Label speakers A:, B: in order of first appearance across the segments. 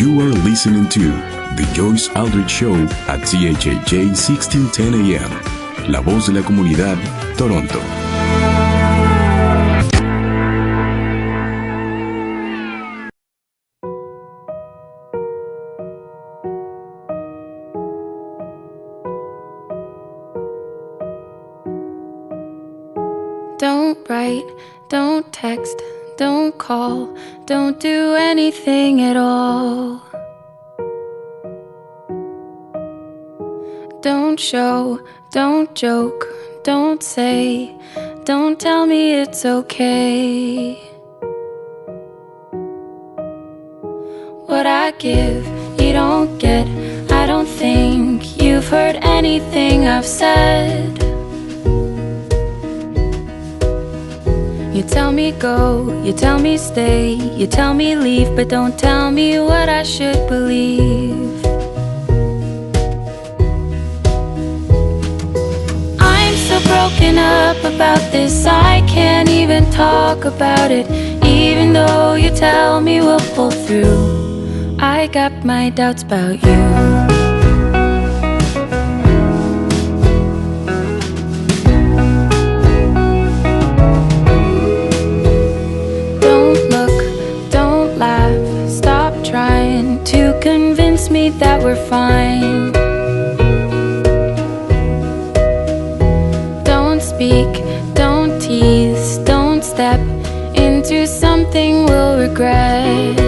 A: You are listening to The Joyce Aldrich Show at CHAJ 1610 AM, la voz de la comunidad, Toronto.
B: Don't write, don't text, don't call, don't do anything at all. Don't show, don't joke, don't say, don't tell me it's okay. What I give, you don't get. I don't think you've heard anything I've said. You tell me go, you tell me stay, you tell me leave, but don't tell me what I should believe. I'm so broken up about this, I can't even talk about it, even though you tell me we'll pull through. I got my doubts about you. To convince me that we're fine. Don't speak, don't tease, don't step into something we'll regret.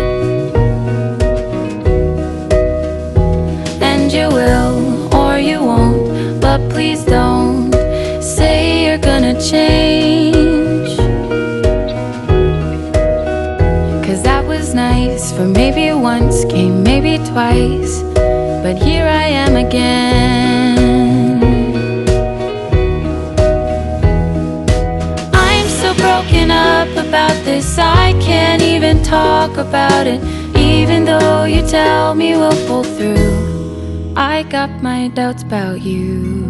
B: And you will, or you won't, but please don't say you're gonna change. 'Cause that was nice for maybe once, came maybe twice, but here I am again. I'm so broken up about this, I can't even talk about it, even though you tell me we'll pull through. I got my doubts about you.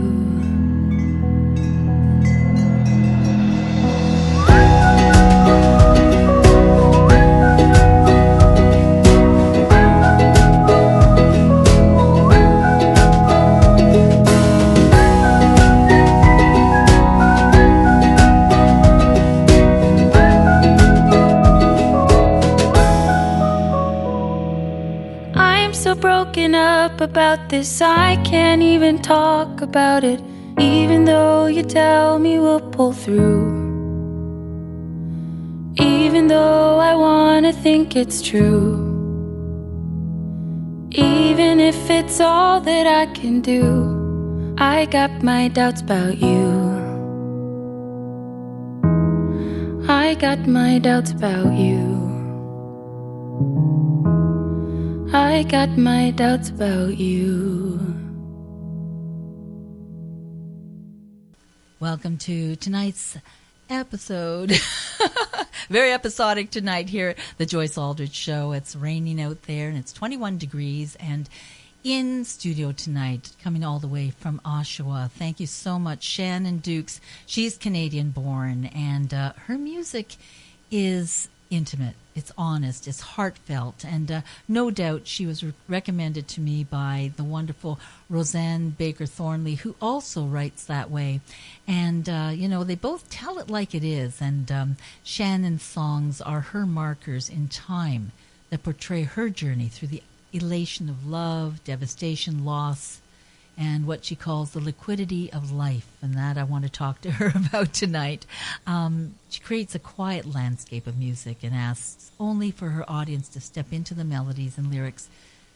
B: Broken up about this, I can't even talk about it, even though you tell me we'll pull through. Even though I wanna think it's true, even if it's all that I can do, I got my doubts about you. I got my doubts about you. I got my doubts about you.
C: Welcome to tonight's episode. Very episodic tonight here at the Joyce Aldrich Show. It's raining out there and it's 21 degrees. And in studio tonight, coming all the way from Oshawa, thank you so much, Shannon Dooks. She's Canadian born, and her music is intimate, it's honest, it's heartfelt, and no doubt she was recommended to me by the wonderful Rosanne Baker Thornley, who also writes that way. And they both tell it like it is, and Shannon's songs are her markers in time that portray her journey through the elation of love, devastation, loss, and what she calls the liquidity of life, and that I want to talk to her about tonight. She creates a quiet landscape of music and asks only for her audience to step into the melodies and lyrics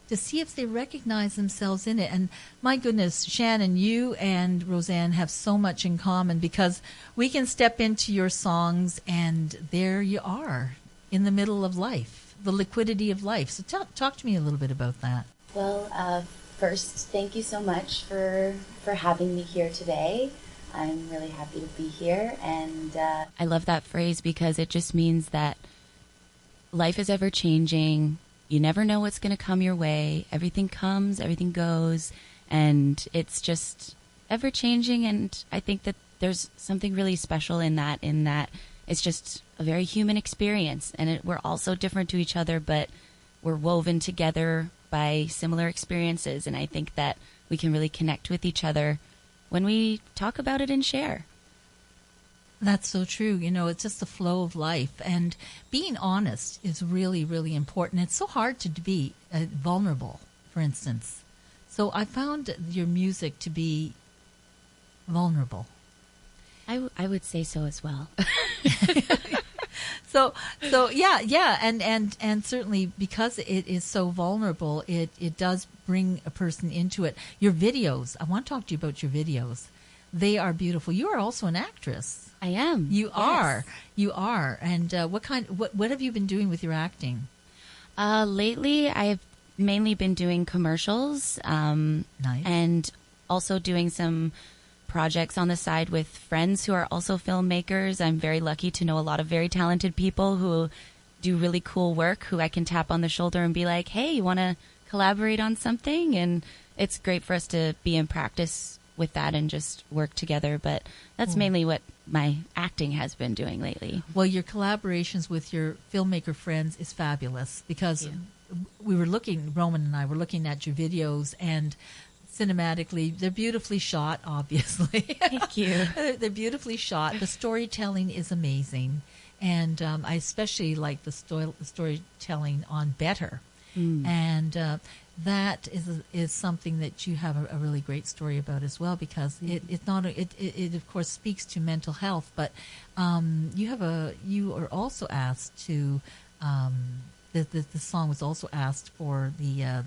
C: to see if they recognize themselves in it. And my goodness, Shannon, you and Rosanne have so much in common, because we can step into your songs and there you are in the middle of life, the liquidity of life. So talk to me a little bit about that.
D: Well, first, thank you so much for having me here today. I'm really happy to be here, and I love that phrase because it just means that life is ever changing. You never know what's going to come your way. Everything comes, everything goes, and it's just ever changing. And I think that there's something really special in that it's just a very human experience, and we're all so different to each other, but we're woven together by similar experiences. And I think that we can really connect with each other when we talk about it and share.
C: That's so true. You know, it's just the flow of life. And being honest is really, really important. It's so hard to be vulnerable, for instance. So I found your music to be vulnerable.
D: I would say so as well.
C: So yeah, and certainly because it is so vulnerable, it does bring a person into it. Your videos, I want to talk to you about your videos. They are beautiful. You are also an actress.
D: I am.
C: You are. And what have you been doing with your acting?
D: Lately, I've mainly been doing commercials.
C: Nice.
D: And also doing some projects on the side with friends who are also filmmakers. I'm very lucky to know a lot of very talented people who do really cool work, who I can tap on the shoulder and be like, hey, you want to collaborate on something? And it's great for us to be in practice with that and just work together. But that's mainly what my acting has been doing lately.
C: Well, your collaborations with your filmmaker friends is fabulous because Roman and I were looking at your videos, and cinematically, they're beautifully shot, obviously.
D: Thank you.
C: They're beautifully shot. The storytelling is amazing. And I especially like the storytelling on Better. And that is something that you have a really great story about as well, because it of course speaks to mental health, but you are also asked to the song was also asked for the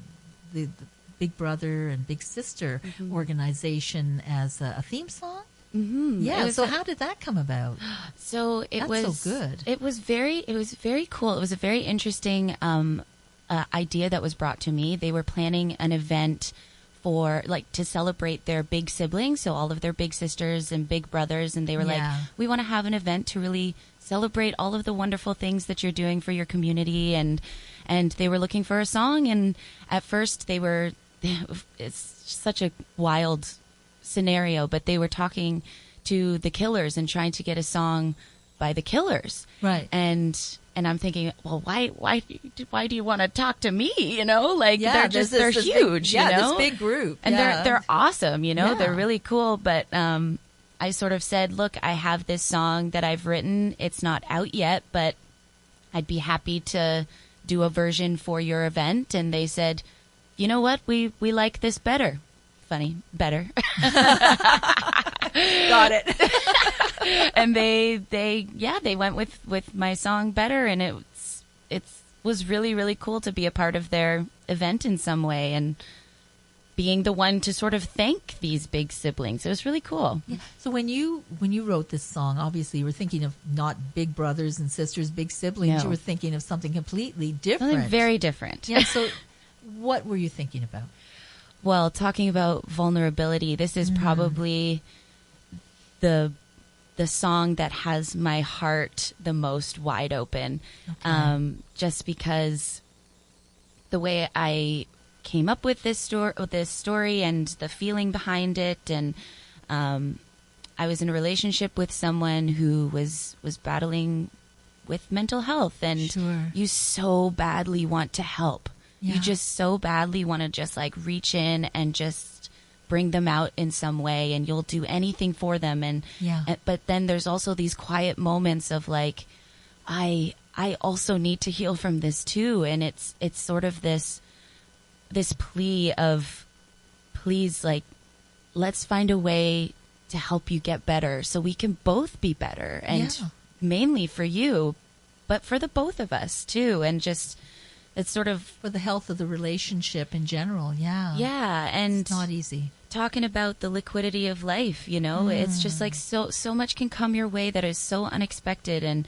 C: Big Brother and Big Sister organization as a theme song. Mm-hmm. Yeah. So how did that come about?
D: So
C: That's so good.
D: It was very cool. It was a very interesting idea that was brought to me. They were planning an event for to celebrate their big siblings, so all of their big sisters and big brothers, and they were like, we want to have an event to really celebrate all of the wonderful things that you're doing for your community, and they were looking for a song, and at first it's such a wild scenario, but they were talking to the Killers and trying to get a song by the Killers,
C: right?
D: And I'm thinking, well, why do you want to talk to me? You know, they're huge.
C: This big group,
D: and they're awesome. You know, they're really cool. But I sort of said, look, I have this song that I've written. It's not out yet, but I'd be happy to do a version for your event. And they said, you know what, we like this better. Funny, better.
C: Got it.
D: And they went with my song Better, and it was really, really cool to be a part of their event in some way and being the one to sort of thank these big siblings. It was really cool.
C: Yeah. So when you wrote this song, obviously you were thinking of not big brothers and sisters, big siblings.
D: No.
C: You were thinking of something completely different.
D: Something very different.
C: Yeah. So what were you thinking about?
D: Well, talking about vulnerability, this is probably the song that has my heart the most wide open. Okay. Just because the way I came up with this story and the feeling behind it, and I was in a relationship with someone who was battling with mental health, and you so badly want to help. Yeah. You just so badly want to just reach in and just bring them out in some way, and you'll do anything for them. But then there's also these quiet moments of I also need to heal from this too. And it's sort of this plea of, please, let's find a way to help you get better so we can both be better, and mainly for you, but for the both of us too. And just, it's sort of
C: for the health of the relationship in general.
D: Yeah. And
C: it's not easy.
D: Talking about the liquidity of life, it's just so much can come your way that is so unexpected, and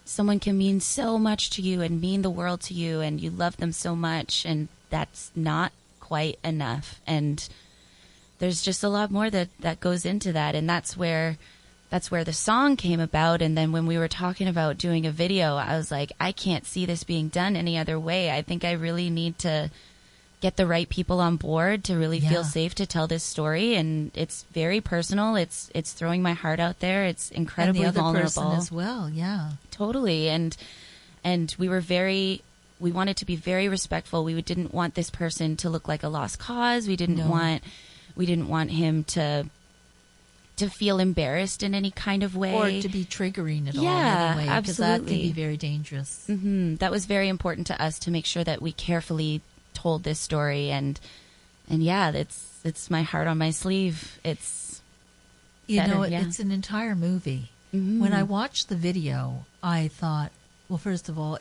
D: someone can mean so much to you and mean the world to you, and you love them so much, and that's not quite enough. And there's just a lot more that goes into that, and that's where the song came about. And then when we were talking about doing a video, I was like, I can't see this being done any other way. I think I really need to get the right people on board to really feel safe to tell this story. And it's very personal. It's throwing my heart out there. It's incredibly
C: and the other
D: vulnerable
C: person as well. Yeah,
D: totally. And we were very we wanted to be very respectful. We didn't want this person to look like a lost cause. We didn't want him to feel embarrassed in any kind of way.
C: Or to be triggering at all
D: Yeah,
C: anyway. Because that
D: absolutely.
C: can be very dangerous.
D: That was very important to us to make sure that we carefully told this story. And yeah, it's my heart on my sleeve. It's
C: it's an entire movie. When I watched the video, I thought, well, first of all,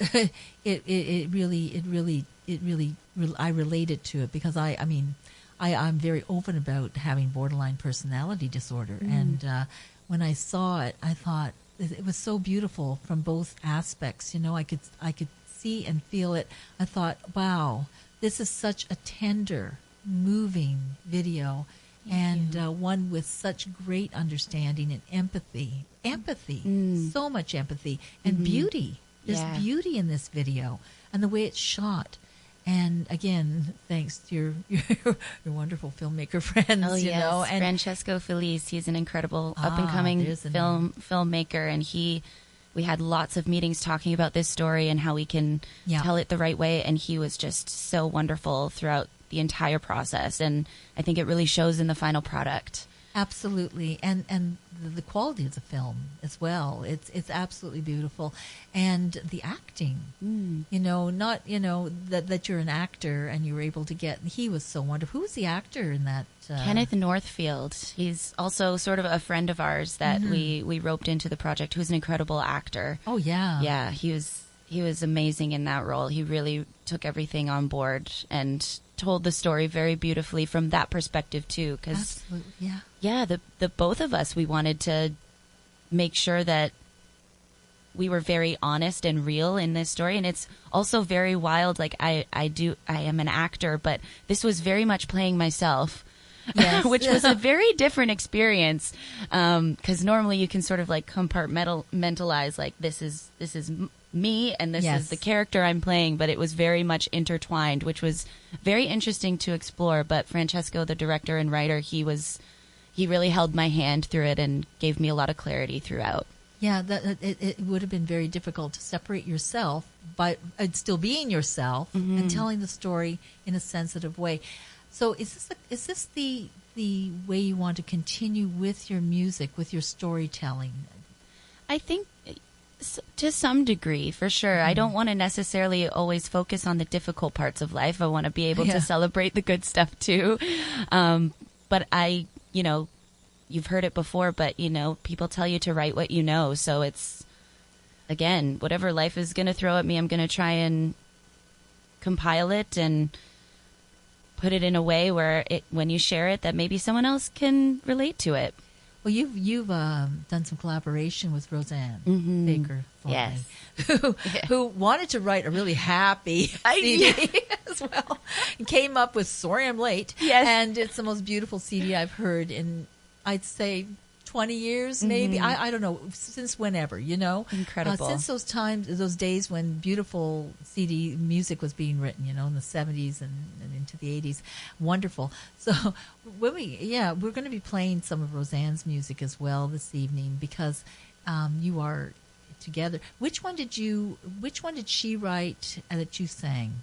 C: it really I related to it because I'm very open about having borderline personality disorder, and when I saw it, I thought it was so beautiful from both aspects. I could see and feel it. I thought, wow, this is such a tender, moving video. And one with such great understanding and empathy, so much empathy and beauty. There's beauty in this video and the way it's shot. And again, thanks to your wonderful filmmaker friends,
D: Oh, yes.
C: And
D: Francesco Felice, he's an incredible up-and-coming filmmaker, and we had lots of meetings talking about this story and how we can tell it the right way, and he was just so wonderful throughout the entire process, and I think it really shows in the final product.
C: Absolutely, and the quality of the film as well. It's absolutely beautiful, and the acting. Not that you're an actor and you were able to get. He was so wonderful. Who's the actor in that?
D: Kenneth Northfield. He's also sort of a friend of ours that we roped into the project. Who's an incredible actor.
C: Oh yeah,
D: yeah. He was amazing in that role. He really took everything on board and told the story very beautifully from that perspective too. Because the both of us, we wanted to make sure that we were very honest and real in this story, and it's also very wild. Like I am an actor, but this was very much playing myself. Yes. Which was a very different experience, because normally you can sort of like compartmentalize, like this is me and this is the character I'm playing, but it was very much intertwined, which was very interesting to explore. But Francesco, the director and writer, he really held my hand through it and gave me a lot of clarity throughout.
C: Yeah, it would have been very difficult to separate yourself, but still being yourself and telling the story in a sensitive way. So is this the way you want to continue with your music, with your storytelling?
D: I think to some degree, for sure. I don't want to necessarily always focus on the difficult parts of life. I want to be able to celebrate the good stuff too. But you've heard it before, but people tell you to write what you know. So it's, again, whatever life is going to throw at me, I'm going to try and compile it and put it in a way where when you share it, that maybe someone else can relate to it.
C: Well, you've done some collaboration with Rosanne Baker Thornley, who wanted to write a really happy CD as well, and came up with "Sorry I'm Late," and it's the most beautiful CD I've heard in, I'd say, 20 years, maybe. I don't know, since whenever,
D: Incredible.
C: Since those days when beautiful CD music was being written, in the 70s and into the 80s. Wonderful. So we're going to be playing some of Rosanne's music as well this evening, because you are together. Which one did she write that you sang?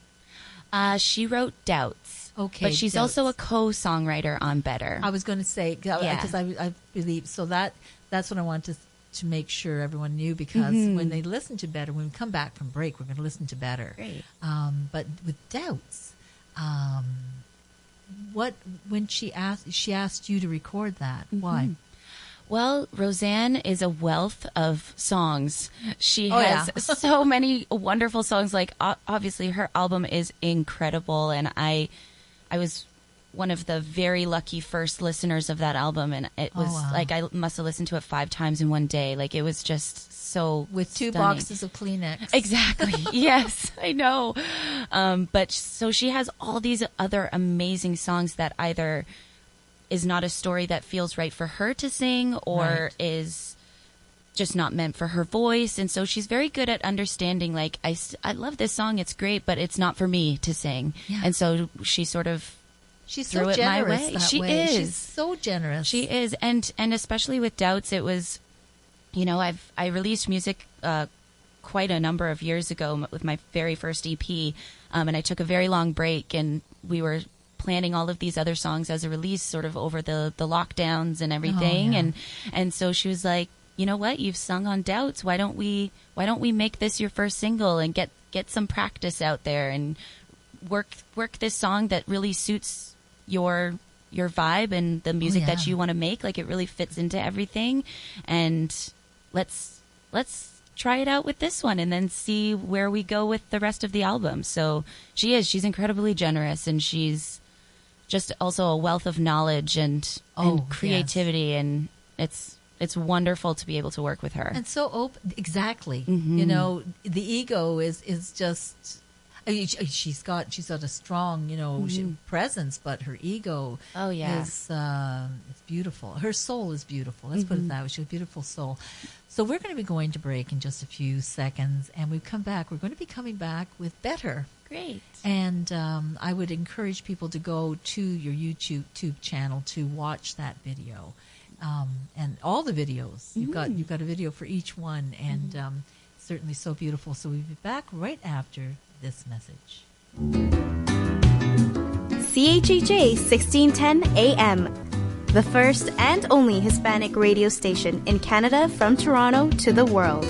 D: She wrote Doubts.
C: Okay,
D: but she's also a co-songwriter on Better.
C: I was going to say, because I believe, so that's what I wanted to make sure everyone knew, because when they listen to Better, when we come back from break, we're going to listen to Better.
D: Great.
C: But with Doubts, when she asked you to record that, why?
D: Well, Rosanne is a wealth of songs. She has so many wonderful songs. Like, obviously, her album is incredible, and I was one of the very lucky first listeners of that album, and it was like I must have listened to it 5 times in one day. Like, it was just so
C: with 2
D: stunning.
C: boxes of Kleenex.
D: Exactly. Yes, I know. But so she has all these other amazing songs that either is not a story that feels right for her to sing, or is just not meant for her voice. And so she's very good at understanding, like, I love this song, it's great, but it's not for me to sing. Yeah. And so she sort of
C: she's
D: threw
C: so
D: it my
C: generous
D: way.
C: that
D: She
C: way.
D: is.
C: She's so generous.
D: She is. And especially with Doubts, it was, I released music quite a number of years ago with my very first EP, and I took a very long break, and we were planning all of these other songs as a release sort of over the lockdowns and everything. And so she was like, you know what, you've sung on Doubts. Why don't we make this your first single and get some practice out there and work this song that really suits your vibe and the music that you want to make. Like, it really fits into everything. And let's try it out with this one and then see where we go with the rest of the album. So she's incredibly generous, and she's just also a wealth of knowledge and creativity. And it's wonderful to be able to work with her.
C: And so open, exactly. You know, the ego is just. I mean, she's got a strong, presence, but her ego is it's beautiful. Her soul is beautiful. Let's put it that way. She has a beautiful soul. So we're going to be going to break in just a few seconds, and we're going to be coming back with Better.
D: Great.
C: And I would encourage people to go to your YouTube channel to watch that video, and all the videos. You've got a video for each one, and certainly so beautiful. So we'll be back right after this message.
E: CHHJ 1610 AM, the first and only Hispanic radio station in Canada, from Toronto to the world.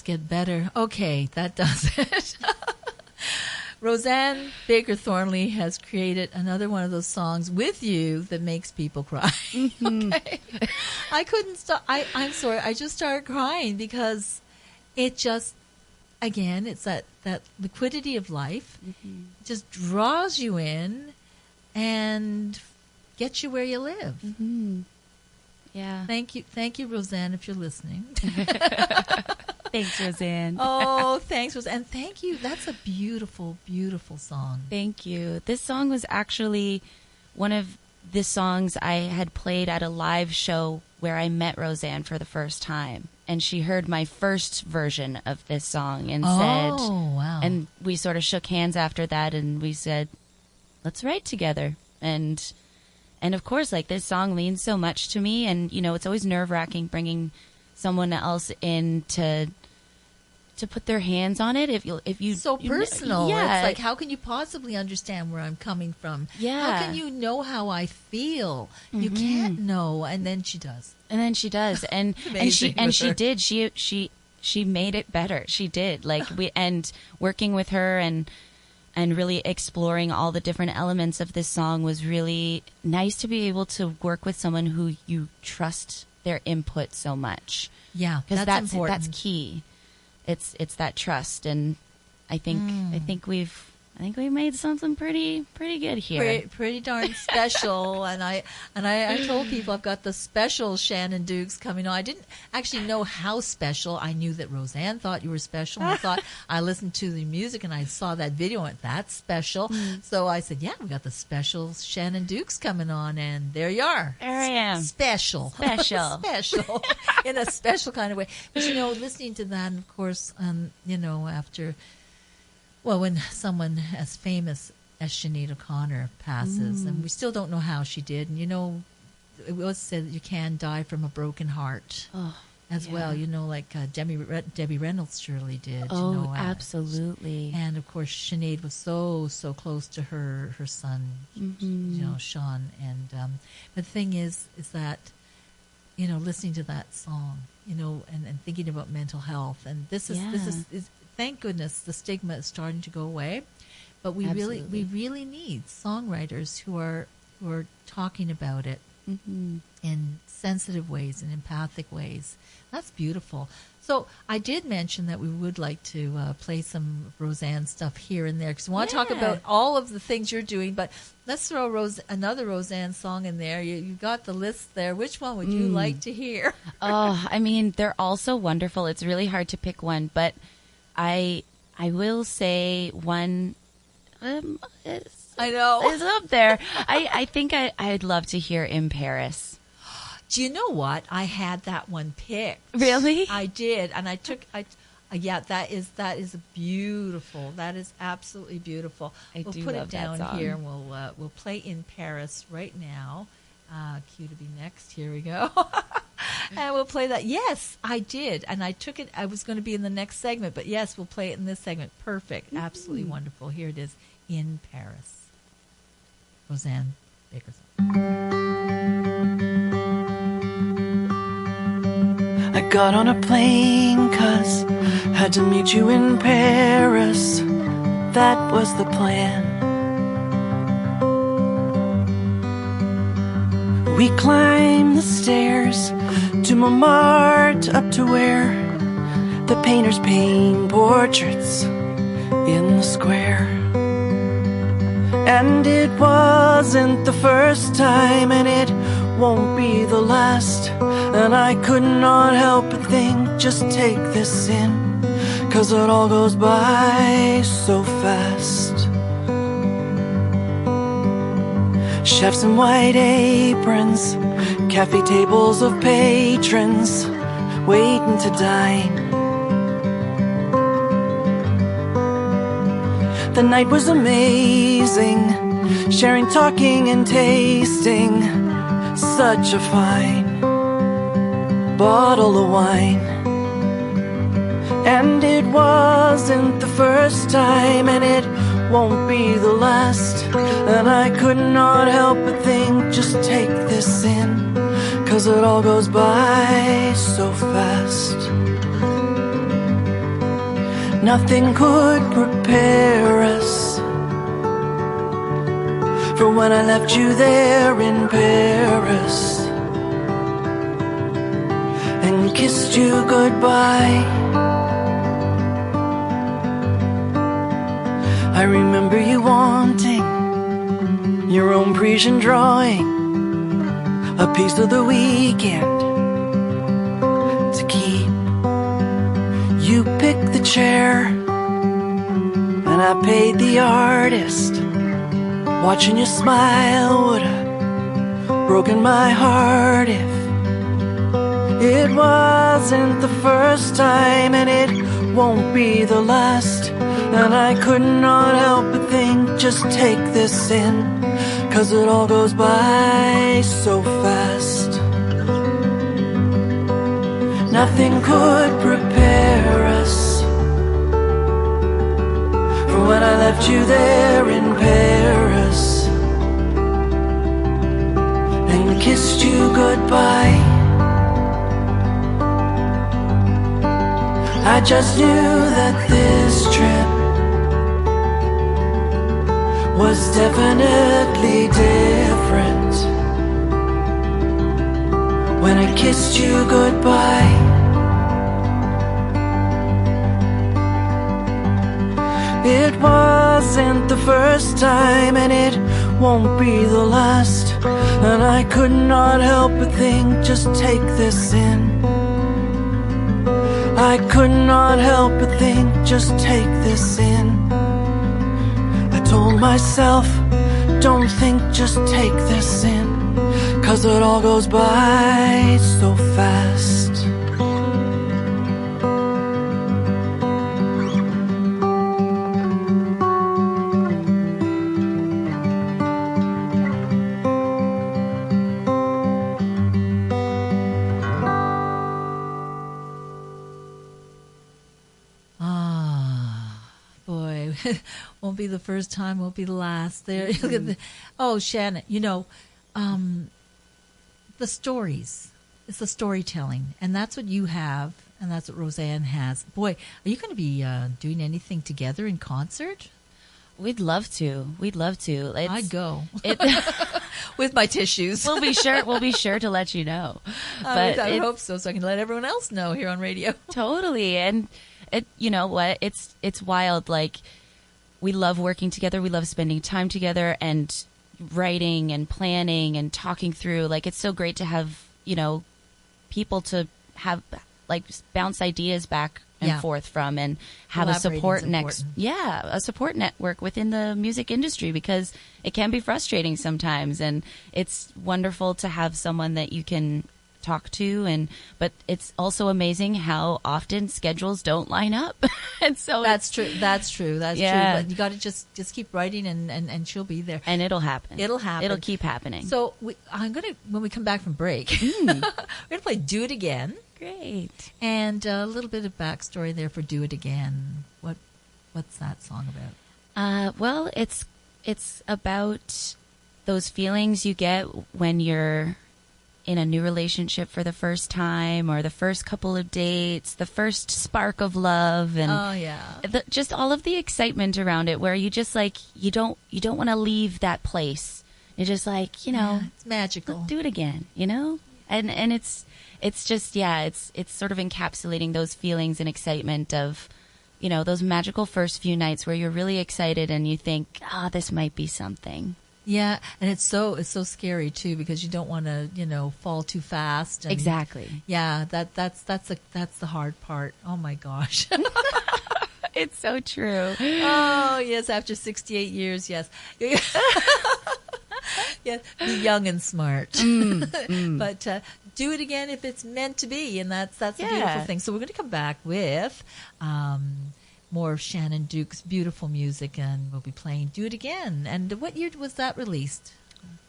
C: Get better. Okay, that does it. Rosanne Baker Thornley has created another one of those songs with you that makes people cry. Okay. I couldn't stop. I'm sorry. I just started crying because it just, again, it's that liquidity of life just draws you in and gets you where you live.
D: Yeah.
C: Thank you, Rosanne, if you're listening.
D: Thanks, Rosanne.
C: Oh, thanks, Rosanne. And thank you. That's a beautiful, beautiful song.
D: Thank you. This song was actually one of the songs I had played at a live show where I met Rosanne for the first time. And she heard my first version of this song and said,
C: wow.
D: And we sort of shook hands after that, and we said, let's write together. And of course, like, this song means so much to me. And, it's always nerve-wracking bringing someone else in to to put their hands on it. If you
C: so personal.
D: Yeah.
C: It's like, how can you possibly understand where I'm coming from?
D: Yeah.
C: How can you know how I feel? You can't know. And then she does.
D: And she did. She made it better. She did. Like and working with her and really exploring all the different elements of this song was really nice to be able to work with someone who you trust their input so much.
C: Yeah,
D: because
C: that's important.
D: That's key. It's that trust, and I think we've made something pretty good here.
C: Pretty darn special. and I told people I've got the special Shannon Dooks coming on. I didn't actually know how special. I knew that Rosanne thought you were special. And I thought, I listened to the music and I saw that video and went, that's special. So I said, yeah, we got the special Shannon Dooks coming on, and there you are.
D: There I am.
C: Special.
D: Special.
C: In a special kind of way. But listening to that, of course, after, well, when someone as famous as Sinead O'Connor passes, and we still don't know how she did, and it was said that you can die from a broken heart as well, like Debbie Reynolds surely did.
D: Oh, absolutely.
C: And of course, Sinead was so close to her son, Sean. And but the thing is that listening to that song, and thinking about mental health, and this is thank goodness the stigma is starting to go away, but we really need songwriters who are talking about it in sensitive ways and empathic ways. That's beautiful. So I did mention that we would like to play some Rosanne stuff here and there, because we want to talk about all of the things you're doing, but let's throw another Rosanne song in there. You got the list there. Which one would you like to hear?
D: I mean, they're all so wonderful. It's really hard to pick one, but I will say one
C: I know
D: is up there. I think I'd love to hear "In Paris."
C: Do you know what? I had that one picked.
D: Really?
C: I did, and yeah, that is beautiful. That is absolutely beautiful. We'll put it down here, and we'll play "In Paris" right now. Cue to be next. Here we go. And we'll play that. Yes, I did. And I took it. I was going to be in the next segment, but yes, we'll play it in this segment. Perfect. Absolutely wonderful. Here it is, "In Paris." Rosanne Baker Thornley.
F: I got on a plane 'cause had to meet you in Paris. That was the plan. We climbed the stairs to Montmartre, up to where the painters paint portraits in the square. And it wasn't the first time, and it won't be the last. And I could not help but think, just take this in, 'cause it all goes by so fast. Chefs in white aprons, cafe tables of patrons waiting to dine. The night was amazing, sharing, talking, and tasting such a fine bottle of wine. And it wasn't the first time, and it won't be the last. And I could not help but think, just take this in, 'cause it all goes by so fast. Nothing could prepare us for when I left you there in Paris and kissed you goodbye. I remember you wanting your own Parisian drawing, a piece of the weekend to keep. You picked the chair and I paid the artist. Watching you smile would have broken my heart if it wasn't the first time, and it won't be the last. And I could not help but think, just take this in, 'cause it all goes by so fast. Nothing could prepare us for when I left you there in Paris and kissed you goodbye. I just knew that this trip was definitely different when I kissed you goodbye. It wasn't the first time and it won't be the last, and I could not help but think, just take this in. I could not help but think, just take this in. I told myself, don't think, just take this in, 'cause it all goes by so fast.
C: Won't be the first time, won't be the last. There, look at the, oh, Shannon, you know, the stories. It's the storytelling, and that's what you have, and that's what Rosanne has. Boy, are you going to be doing anything together in concert?
D: We'd love to. We'd love to.
C: I'd go with my tissues.
D: We'll be sure to let you know.
C: But I hope so I can let everyone else know here on radio.
D: Totally, and you know what? It's wild. Like, we love working together. We love spending time together and writing and planning and talking through. Like, it's so great to have, you know, people to have, like, bounce ideas back and forth from, and have a support a support network within the music industry, because it can be frustrating sometimes, and it's wonderful to have someone that you can talk to, but it's also amazing how often schedules don't line up. And so
C: that's true. But you got to just keep writing, and she'll be there,
D: and it'll happen. It'll keep happening.
C: So I'm gonna, when we come back from break, we're gonna play "Do It Again."
D: Great.
C: And a little bit of backstory there for "Do It Again." What's that song about?
D: Well, it's about those feelings you get when you're in a new relationship for the first time, or the first couple of dates, the first spark of love, and just all of the excitement around it, where you just, like, you don't want to leave that place. You're just like, you know,
C: it's magical.
D: Do it again, you know? And it's just, it's sort of encapsulating those feelings and excitement of, you know, those magical first few nights where you're really excited and you think, this might be something.
C: Yeah, and it's so scary too, because you don't want to, you know, fall too fast. And
D: exactly.
C: Yeah, that's the hard part. Oh my gosh.
D: It's so true.
C: Oh yes, after 68 years, yes. Yeah, be young and smart. But do it again if it's meant to be, and that's a beautiful thing. So we're going to come back with more of Shannon Dooks' beautiful music, and we'll be playing "Do It Again." And what year was that released?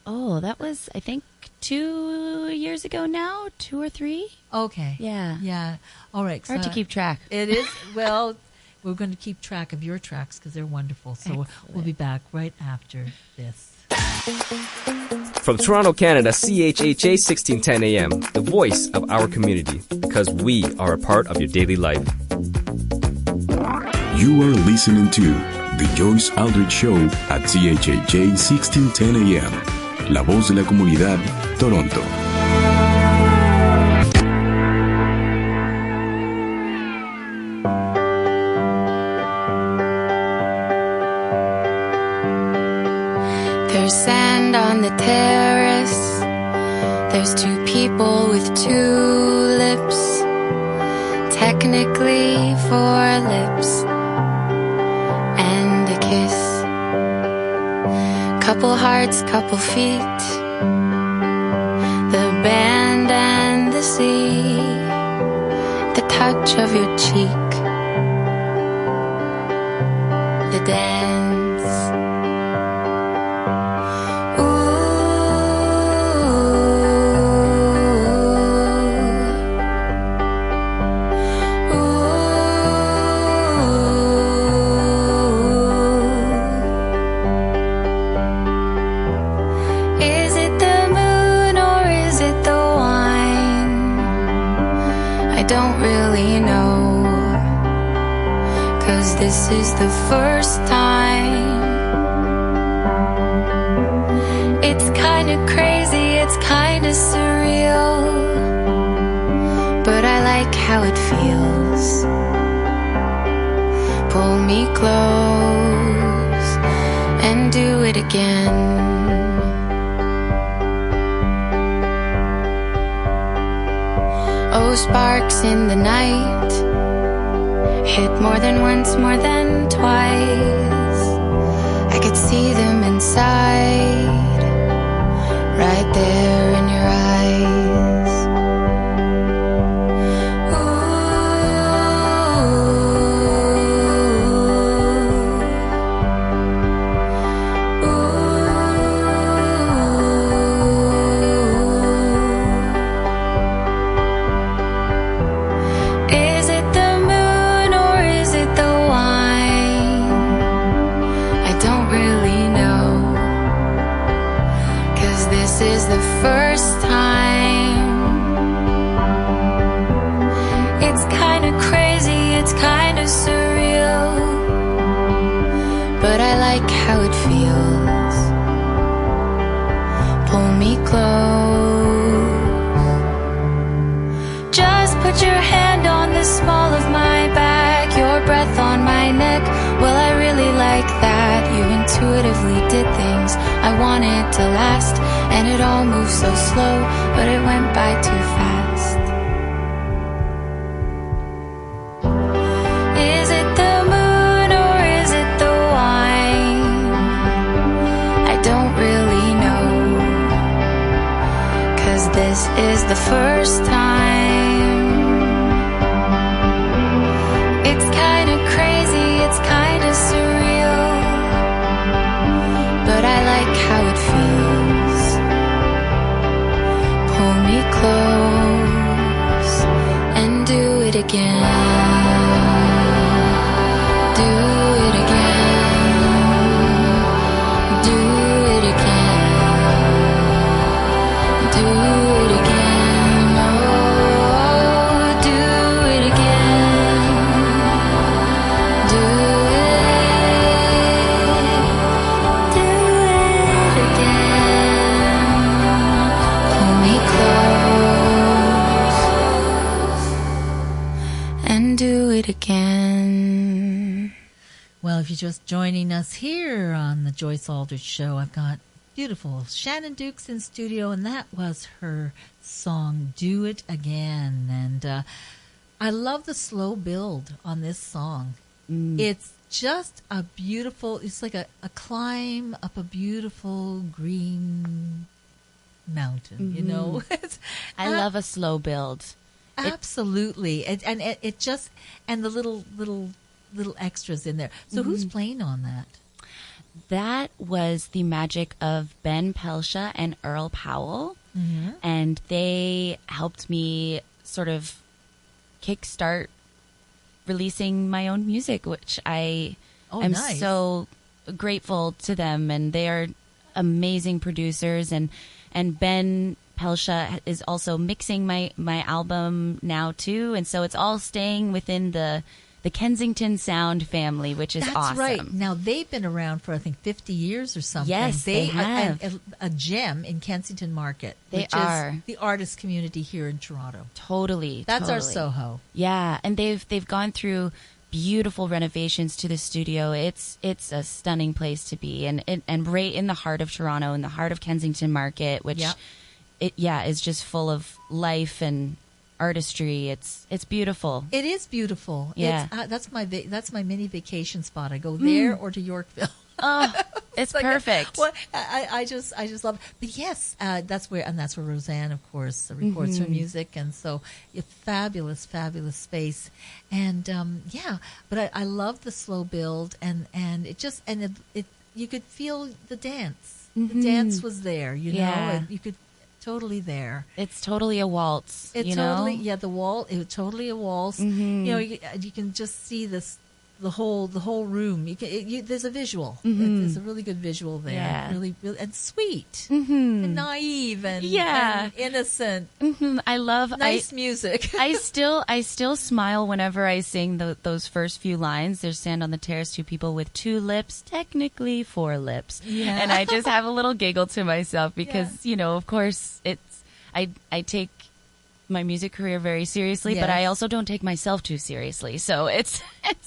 D: Oh, that was, I think, 2 years ago now, 2 or 3.
C: Okay. Yeah. All right.
D: Hard to keep track.
C: It is. Well, we're going to keep track of your tracks because they're wonderful. So we'll be back right after this.
G: From Toronto, Canada, CHHA 1610 AM, the voice of our community, because we are a part of your daily life.
A: You are listening to The Joyce Aldrich Show at CHHJ 1610 AM, la voz de la comunidad, Toronto.
B: There's sand on the terrace. There's two people with two lips. Technically 4 lips. And a kiss. Couple hearts, couple feet. The band and the sea. The touch of your cheek. The dance. Is it the moon or is it the wine? I don't really know, 'cause this is the first time. It's kinda crazy, it's kinda surreal, but I like how it feels. Pull me close and do it again. Oh, sparks in the night, hit more than once, more than twice. I could see them inside, right there in your eyes. The first time. It's kinda crazy, it's kinda surreal, but I like how it feels. Pull me close. Just put your hand on the small of my back, your breath on my neck. Well, I really like that. You intuitively did things I wanted to last, and it all moved so slow, but it went by too fast. Is it the moon or is it the wine? I don't really know, 'cause this is the first time. It's kinda crazy, it's kinda surreal, but I like how it feels. Pull me close and do it again. Do it again. Do it again. Do it again. Oh, do it again. Do it again. Pull me close and do it again.
C: Well, if you're just joining us here on the Joyce Aldrich Show, I've got beautiful Shannon Dooks in studio, and that was her song, Do It Again. And I love the slow build on this song. It's just a beautiful, it's like a climb up a beautiful green mountain, you know?
D: I love a slow build.
C: Absolutely. And it just, and the little extras in there. So who's playing on that?
D: That was the magic of Ben Pelchat and Earl Powell. And they helped me sort of kickstart releasing my own music, which I am
C: nice.
D: so grateful to them. And they are amazing producers. And Ben Pelchat is also mixing my album now too. And so it's all staying within the Kensington Sound family, which is awesome.
C: That's right. Now, they've been around for, I think, 50 years or something.
D: Yes, they have.
C: A gem in Kensington Market.
D: Which
C: is the artist community here in Toronto.
D: Totally.
C: That's our Soho.
D: Yeah, and they've gone through beautiful renovations to the studio. It's a stunning place to be, and right in the heart of Toronto, in the heart of Kensington Market, which is just full of life and artistry. It's beautiful.
C: It is beautiful.
D: Yeah,
C: that's my mini vacation spot. I go there or to Yorkville.
D: Oh, it's like, perfect.
C: Well, I just love it. But yes, that's where Rosanne, of course, records her music, and so a fabulous space. And but I love the slow build, and it just you could feel the dance. The dance was there, you know. And you could totally there.
D: It's totally a waltz.
C: It's
D: you
C: totally
D: know?
C: the wall. It was totally a waltz. You know, you can just see this the whole room. There's a visual. There's a really good visual there.
D: Yeah.
C: Really, and sweet and naive and innocent.
D: I love
C: nice music.
D: I still smile whenever I sing those first few lines. There's sand on the terrace, two people with two lips, technically four lips.
C: Yeah.
D: And I just have a little giggle to myself because, of course, I take my music career very seriously, but I also don't take myself too seriously. So it's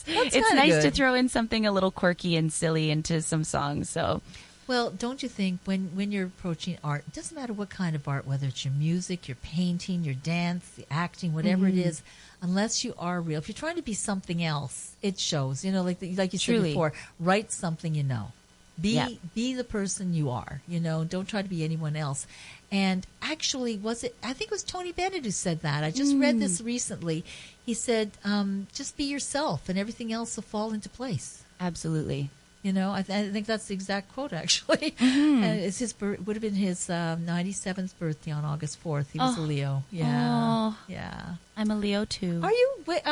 D: nice to throw in something a little quirky and silly into some songs. So,
C: well, don't you think when you're approaching art, it doesn't matter what kind of art, whether it's your music, your painting, your dance, the acting, whatever it is, unless you are real. If you're trying to be something else, it shows. Like you said before, write something you know. Be the person you are. Don't try to be anyone else. And actually, I think it was Tony Bennett who said that. I just read this recently. He said, just be yourself and everything else will fall into place.
D: Absolutely.
C: I think that's the exact quote, actually. It's would have been his 97th birthday on August 4th. He was a Leo. Yeah. Yeah.
D: I'm a Leo, too.
C: Are you?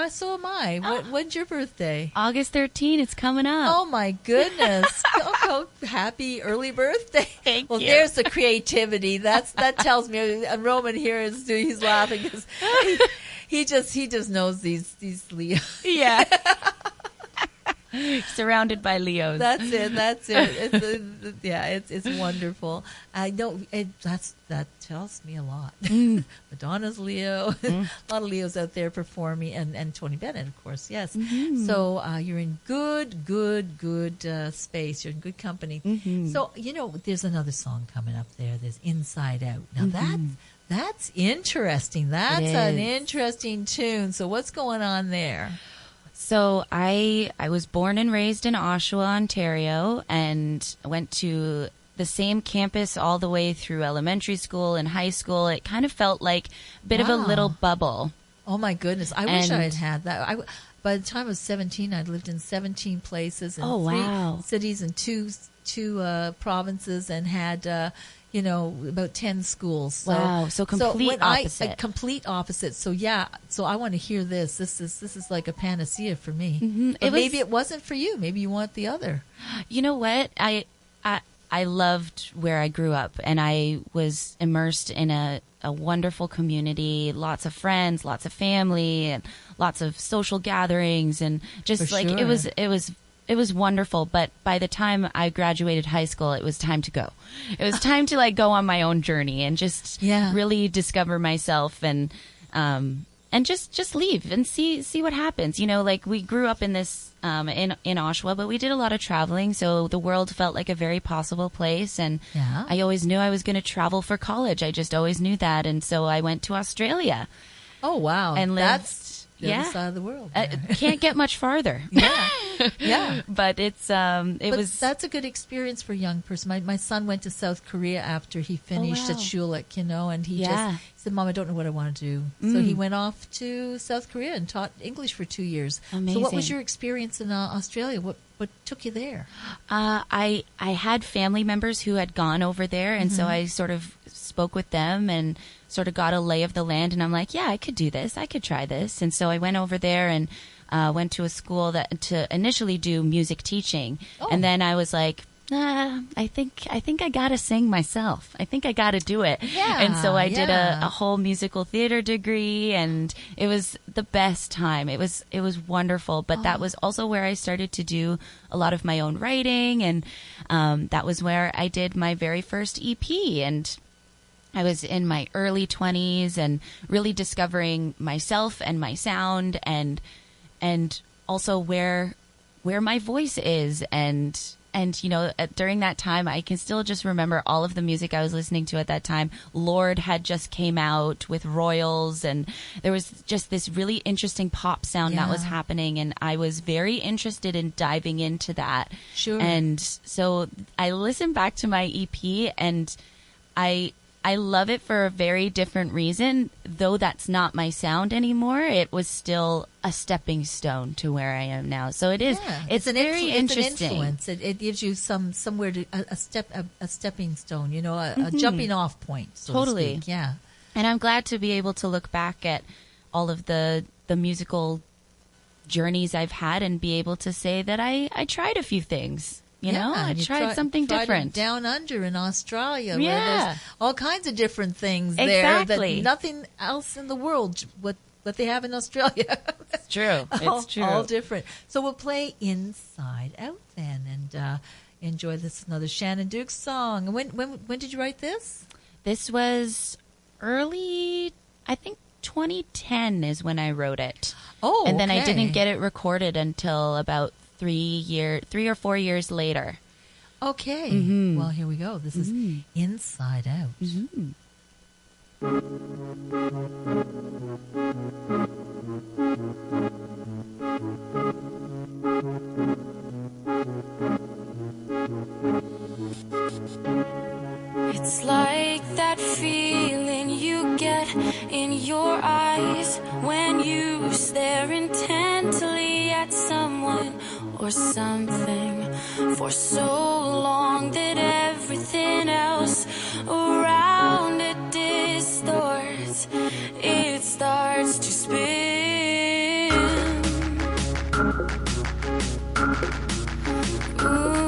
C: So am I. When's your birthday?
D: August 13th. It's coming up.
C: Oh, my goodness. Happy early birthday.
D: Thank you.
C: Well, there's the creativity. That tells me. And Roman here he's laughing because he just knows these Leos.
D: Yeah. Surrounded by Leos.
C: That's it. It's wonderful. I know that tells me a lot. Madonna's Leo, a lot of Leos out there performing, and Tony Bennett, of course. Yes. So you're in good space. You're in good company. So there's another song coming up there. There's Inside Out. Now that's interesting. That's an interesting tune. So what's going on there?
D: So I was born and raised in Oshawa, Ontario, and went to the same campus all the way through elementary school and high school. It kind of felt like a bit of a little bubble.
C: Oh, my goodness. I wish I had that. By the time I was 17, I'd lived in 17 places in 3 cities and two provinces and had about 10 schools.
D: So complete opposite.
C: Complete opposite. So I want to hear this. This is like a panacea for me. But maybe it wasn't for you. Maybe you want the other.
D: You know what? I loved where I grew up, and I was immersed in a wonderful community, lots of friends, lots of family, and lots of social gatherings, and just it was wonderful. But by the time I graduated high school, it was time to go. It was time to go on my own journey and just really discover myself and just leave and see what happens. We grew up in this in Oshawa, but we did a lot of traveling, so the world felt like a very possible place. And I always knew I was going to travel for college. I just always knew that, and so I went to Australia.
C: Oh wow!
D: And
C: that's the other side of the world.
D: Can't get much farther.
C: Yeah.
D: But that's
C: a good experience for a young person. My son went to South Korea after he finished at Schulich, and he just said, "Mom, I don't know what I want to do." So he went off to South Korea and taught English for 2 years.
D: Amazing.
C: So what was your experience in Australia? What took you there?
D: I had family members who had gone over there, and so I sort of spoke with them and sort of got a lay of the land, and I'm like, yeah, I could do this. I could try this. And so I went over there and went to a school to initially do music teaching. And then I was like, I think I gotta sing myself. I think I gotta do it.
C: Yeah,
D: and so I did a whole musical theater degree, and it was the best time. It was wonderful. But that was also where I started to do a lot of my own writing, and that was where I did my very first EP. And I was in my early 20s and really discovering myself and my sound, and also where my voice is, and during that time, I can still just remember all of the music I was listening to at that time. Lorde had just came out with Royals, and there was just this really interesting pop sound that was happening, and I was very interested in diving into that.
C: Sure.
D: And so I listened back to my EP, and I love it for a very different reason. Though that's not my sound anymore, it was still a stepping stone to where I am now. So it is. Yeah. It's very interesting.
C: It's an influence. It gives you somewhere to a stepping stone. A jumping off point. So
D: totally.
C: To speak. Yeah.
D: And I'm glad to be able to look back at all of the musical journeys I've had and be able to say that I tried a few things. You know, I tried something different.
C: Down under in Australia,
D: Yeah.
C: where there's all kinds of different things
D: Exactly.
C: there that nothing else in the world what they have in Australia.
D: It's true. It's true.
C: All different. So we'll play Inside Out then, and enjoy this another Shannon Dooks song. When did you write this?
D: This was early, I think 2010 is when I wrote it.
C: Oh,
D: and then I
C: okay.
D: didn't get it recorded until about 3 or 4 years later.
C: Okay.
D: Mm-hmm.
C: Well, here we go. This is Inside Out.
D: Mm-hmm.
B: It's like that feeling you get in your eyes when you stare intently at someone or something for so long that everything else around it distorts. It starts to spin. Ooh.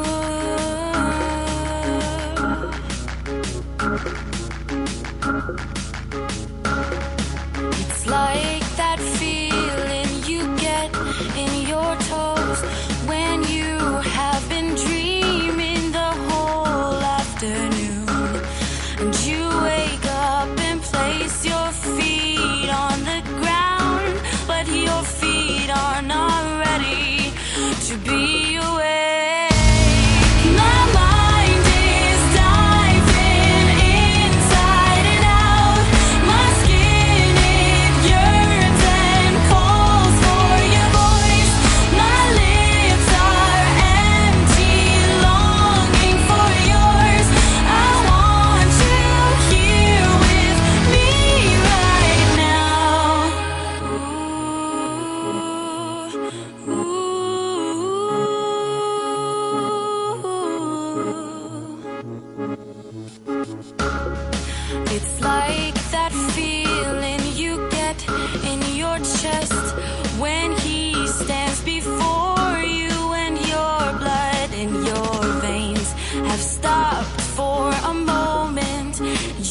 B: It's like that feeling you get in your toes when you have been dreaming the whole afternoon, and you wake up and place your feet on the ground, but your feet are not ready to be awake. My mind is diving inside and out. My skin, it yearns and calls for your voice. My lips are empty, longing for yours. I want you here with me right now. Ooh, ooh. It's like that feeling you get in your chest when he stands before you and your blood in your veins have stopped for a moment.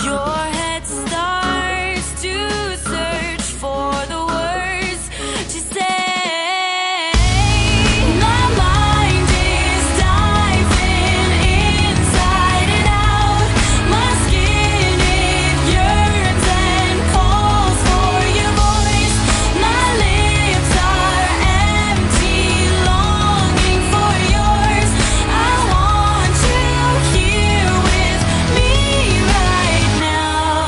B: Your head starts to search for the words to say. My mind is diving inside and out. My skin, it yearns and calls for your voice. My lips are empty, longing for yours. I want you here with me right now.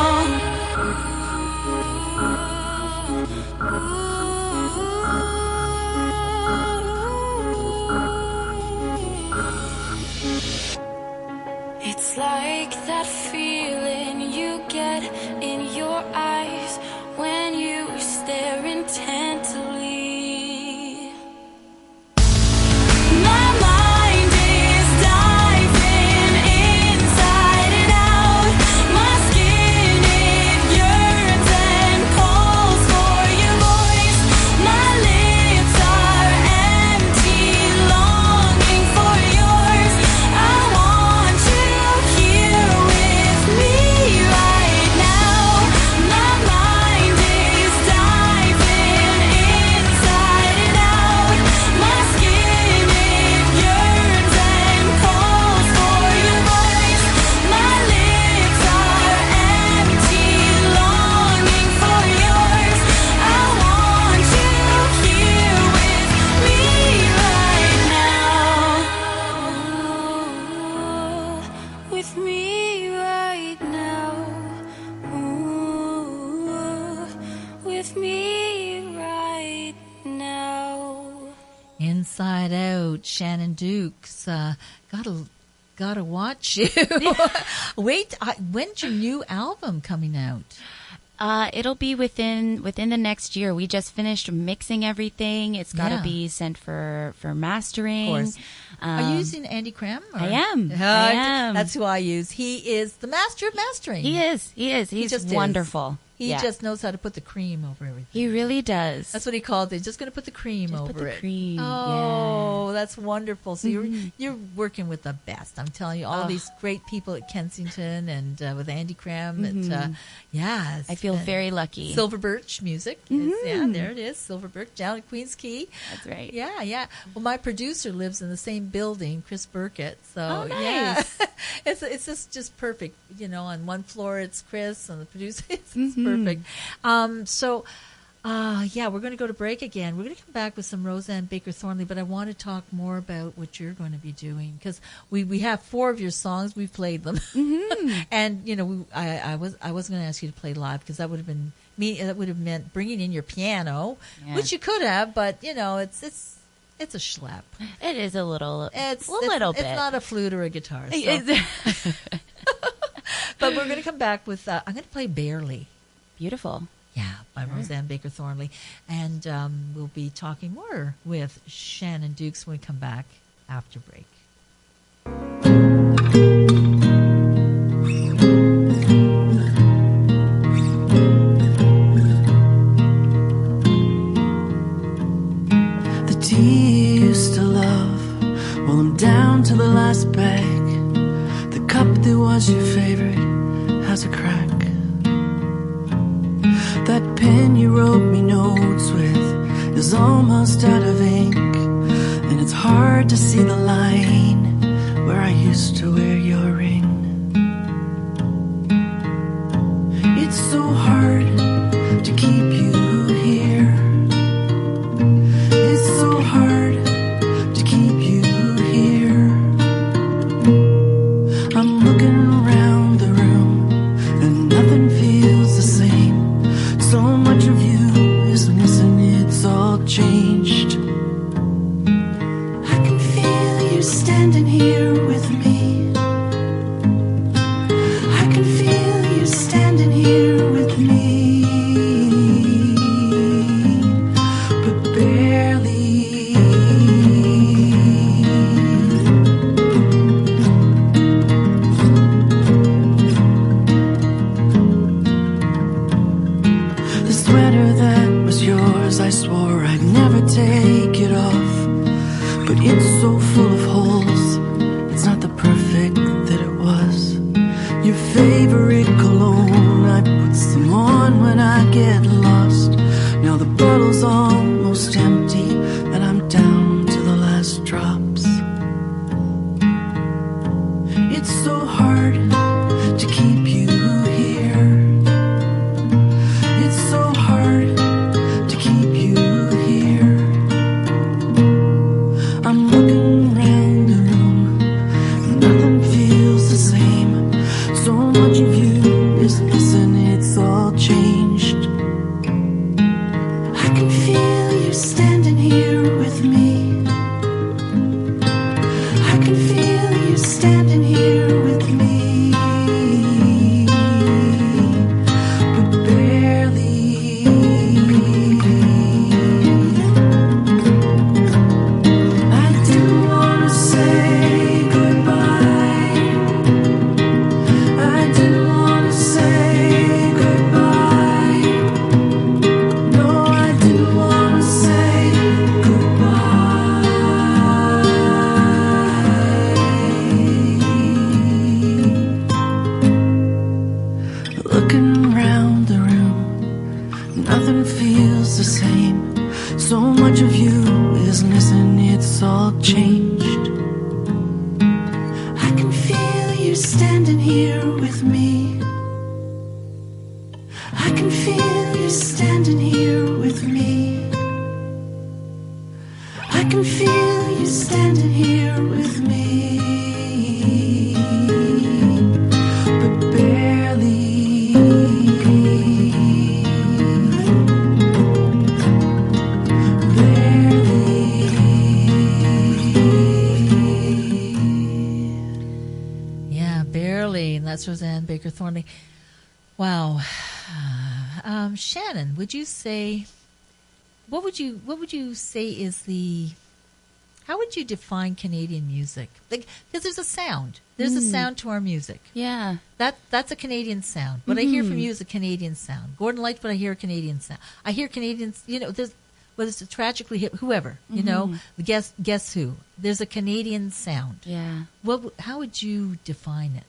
B: It's like that feeling you get in your eyes when you stare intently. My mind is diving inside and out. My skin, it yearns and calls for your voice. My lips are empty, longing for yours. I want you here with me right now. My mind is diving inside and out. My skin, it yearns and calls for your voice. My lips are empty, longing for yours. I want you here with me right now. With me right now. With me right now.
C: Inside Out, Shannon Dooks. Gotta watch you. Wait, when's your new album coming out?
D: It'll be within the next year. We just finished mixing everything. It's got to
C: Yeah.
D: be sent for mastering.
C: Of course. Are you using Andy Cram?
D: I am.
C: That's who I use. He is the master of mastering.
D: He is. He's
C: just is.
D: wonderful.
C: He just knows how to put the cream over everything.
D: He really does.
C: That's what he called it. Just going to put the cream
D: Just
C: over
D: put the
C: it.
D: cream.
C: Oh, that's wonderful. So you're working with the best. I'm telling you, all these great people at Kensington and with Andy Cram.
D: I feel very lucky.
C: Silver Birch Music. Yeah, there it is. Silver Birch down at Queens Quay.
D: That's right.
C: Yeah. Well, my producer lives in the same building, Chris Burkett. So
D: nice.
C: yeah, it's just perfect. You know, on one floor it's Chris, and the producer it's perfect. We're going to go to break again. We're going to come back with some Rosanne Baker Thornley, but I want to talk more about what you're going to be doing, because we have 4 of your songs. We've played them, and you know, I was going to ask you to play live, because that would have been me. That would have meant bringing in your piano, which you could have, but you know, it's a schlep.
D: It is a little.
C: It's
D: a little bit.
C: It's not a flute or a guitar. So. But we're going to come back with. I'm going to play "Barely."
D: Beautiful.
C: Yeah, by Rosanne Baker Thornley. And we'll be talking more with Shannon Dooks when we come back after break.
F: The tea you used to love, well, I'm down to the last bag. The cup that was your favorite has a crack. That pen you wrote me notes with is almost out of ink, and it's hard to see the line where I used to wear your ring. It's so hard to keep you here. It's so hard to keep you here. I'm looking around the room and nothing feels the same. So much of you is missing, it's all changed. I can feel you standing here with me. I can feel you standing here with me. But barely. The sweater that was yours, I swore I'd never take it off. But it's so full of holes, it's not the perfect that it was. Your favorite cologne, I put some on when I get lost. Now the bottle's almost empty, and I'm down to the last drops. It's so hard to keep you here. It's so hard to keep you here. I'm looking around the room, nothing feels the same. So much of you is missing, it's all changed. I can feel you standing here with me. I can feel you standing here with me. But barely. I didn't want to say goodbye. I didn't want to say goodbye. No, I didn't want to say goodbye. Looking around the room, nothing feels the same. So much of you is missing, it's all changed. I can feel you standing here with me. I can feel you standing here with me. I can feel you standing here with me. But barely.
C: Yeah, barely. And that's Rosanne Baker Thornley. Wow. Shannon, would you say, what would you say is the How would you define Canadian music? Like, because there's a sound. There's a sound to our music.
D: Yeah.
C: That's a Canadian sound. What I hear from you is a Canadian sound. Gordon likes what I hear a Canadian sound. I hear Canadians, there's, whether it's a Tragically Hip, whoever, guess who. There's a Canadian sound.
D: Yeah.
C: How would you define it?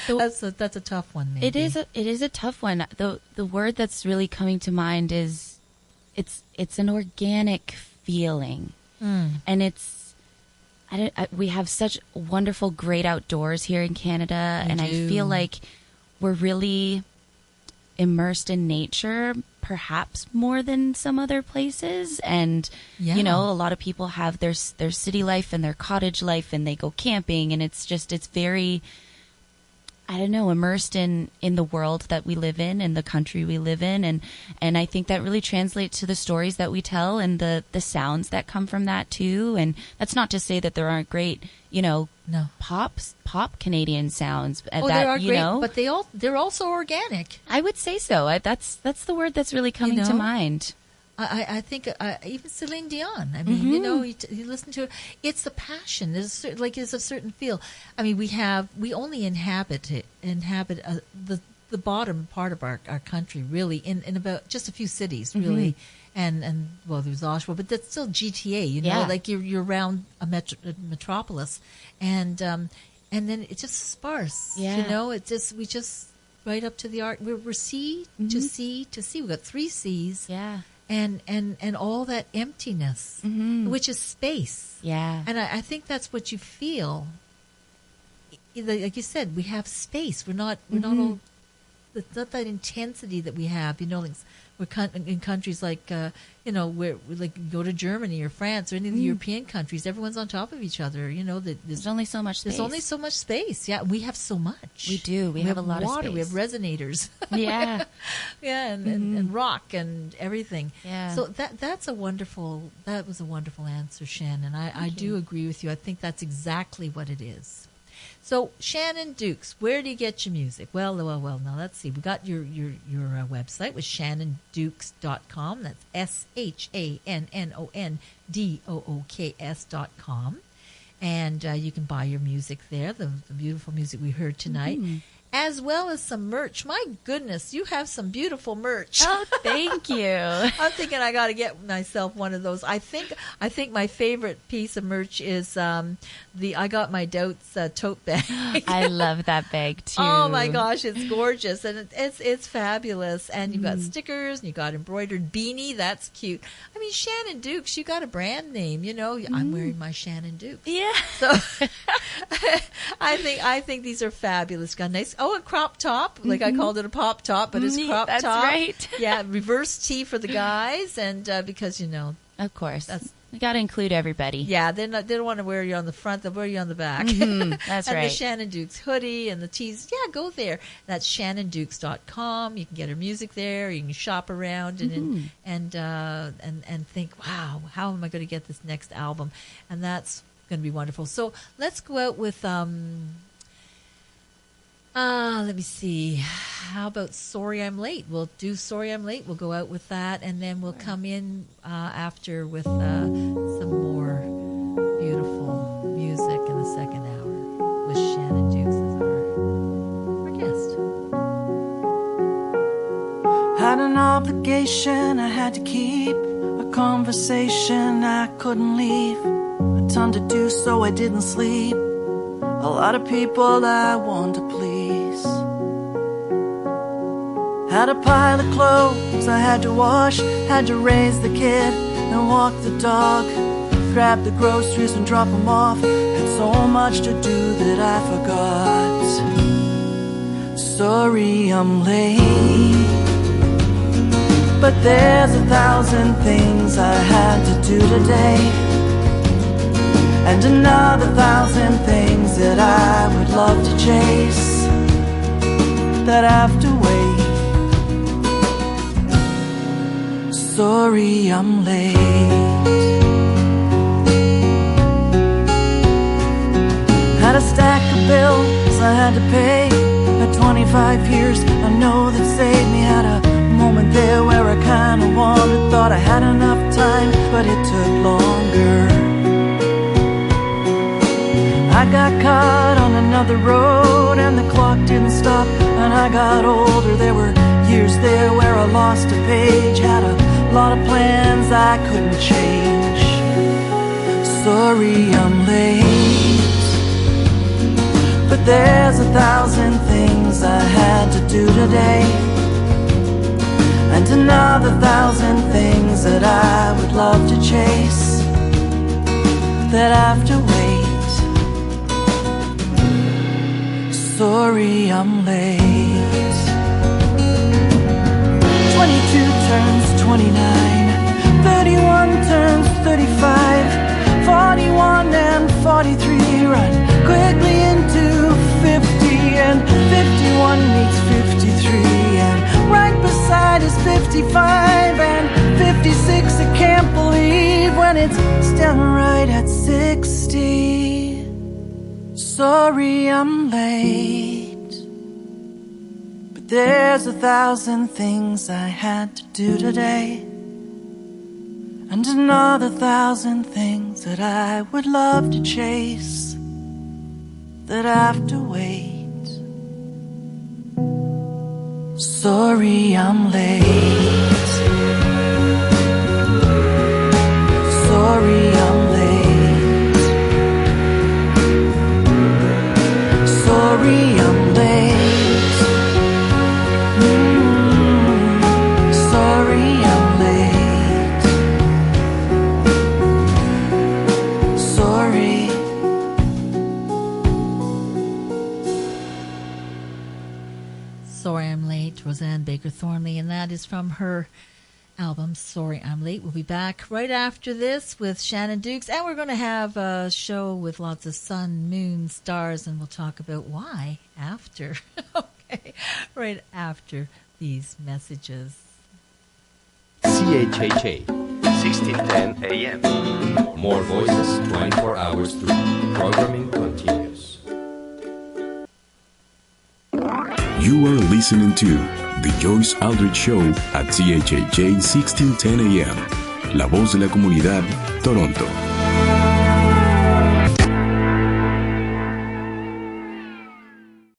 C: That's a tough one, maybe.
D: It is a tough one. The word that's really coming to mind is it's an organic feeling. And we have such wonderful, great outdoors here in Canada, and I feel like we're really immersed in nature, perhaps more than some other places. And a lot of people have their city life and their cottage life, and they go camping, and it's very, immersed in the world that we live in and the country we live in. And I think that really translates to the stories that we tell and the sounds that come from that too. And that's not to say that there aren't great, pop Canadian sounds.
C: There are great, but they're also organic.
D: I would say so. That's the word that's really coming to mind.
C: I think even Celine Dion. I mean, you listen to it. It's the passion. There's a certain feel. I mean, we only inhabit the bottom part of our country, really, in about just a few cities, really. And there's Oshawa, but that's still GTA. Like you're around a metropolis, and then it's just sparse.
D: Yeah.
C: We just right up to the art. We're sea to sea to sea. We've got 3 C's.
D: Yeah.
C: And all that emptiness, which is space.
D: Yeah.
C: And I think that's what you feel. Like you said, we have space. We're not all. It's not that intensity that we have. Like we're in countries like where like go to Germany or France or any of the European countries. Everyone's on top of each other.
D: There's only so much space.
C: There's only so much space. Yeah, we have so much.
D: We do. We have a lot
C: water,
D: of space.
C: We have resonators.
D: Yeah.
C: Yeah, and rock and everything.
D: Yeah.
C: So that was a wonderful answer, Shannon. I do agree with you. I think that's exactly what it is. So, Shannon Dooks, where do you get your music? Well, now let's see. We got your website with shannondooks.com. That's ShannonDooks.com. And you can buy your music there, the beautiful music we heard tonight. As well as some merch. My goodness, you have some beautiful merch.
D: Oh, thank you.
C: I'm thinking I got to get myself one of those. I think my favorite piece of merch is the I Got My Doubts tote bag.
D: I love that bag too.
C: Oh my gosh, it's gorgeous and it's fabulous. And you've got stickers and you got embroidered beanie. That's cute. I mean, Shannon Dooks, you got a brand name. I'm wearing my Shannon Dooks.
D: Yeah.
C: So I think these are fabulous. Got nice. Oh, a crop top. Like I called it a pop top, but it's crop
D: That's
C: top.
D: That's right.
C: Yeah, reverse tee for the guys, and because
D: of course, we got to include everybody.
C: Yeah, they don't want to wear you on the front; they'll wear you on the back.
D: That's
C: and
D: right.
C: And the Shannon Dooks hoodie and the tees. Yeah, go there. That's shannondooks.com. You can get her music there. You can shop around and think, wow, how am I going to get this next album? And that's going to be wonderful. So let's go out with. Let me see. How about Sorry I'm Late? We'll do Sorry I'm Late. We'll go out with that, and then we'll come in after with some more beautiful music in the second hour with Shannon Dooks as our guest.
F: Had an obligation I had to keep, a conversation I couldn't leave, a ton to do so I didn't sleep, a lot of people I want to please. Had a pile of clothes I had to wash, had to raise the kid and walk the dog, grab the groceries and drop them off, had so much to do that I forgot. Sorry I'm late, but there's 1,000 things I had to do today, and another 1,000 things that I would love to chase that have to wait. Sorry I'm late. Had a stack of bills I had to pay, at 25 years I know that saved me. Had a moment there where I kinda wanted, thought I had enough time, but it took longer. got caught on another road and the clock didn't stop. And I got older, there were years there where I lost a page. Had a lot of plans I couldn't change. Sorry I'm late, but there's 1,000 things I had to do today, and another 1,000 things that I would love to chase that have to wait. Sorry I'm late. 22 turns 29, 31 turns 35, 41 and 43 run quickly into 50, and 51 meets 53, and right beside is 55, and 56 I can't believe when it's still right at 60. Sorry I'm late, but there's 1,000 things I had to do today, and another 1,000 things that I would love to chase that have to wait. Sorry I'm late. Sorry I'm late. Sorry I'm late. Sorry I'm late. Sorry.
C: Sorry I'm Late, Rosanne Baker Thornley, and that is from her album Sorry I'm Late. We'll be back right after this with Shannon Dooks, and we're going to have a show with lots of sun, moon, stars, and we'll talk about why after. Okay, right after these messages.
G: CHHA 1610 AM. More voices 24 hours through. Programming continues.
A: You are listening to The Joyce Aldrich Show at CHHA 1610 AM. La voz de la comunidad, Toronto.